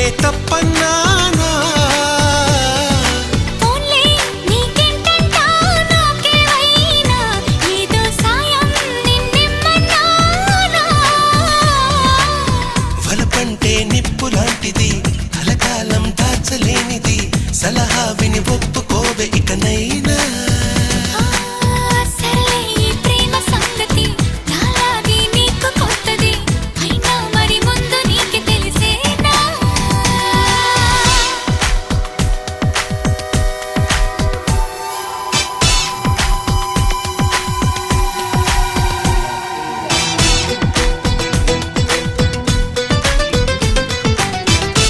నేనే తప్పన్నానా వలపంటే నిప్పు లాంటిది కలకాలం దాచలేనిది సలహా విని ఒప్పుకోవే ఇక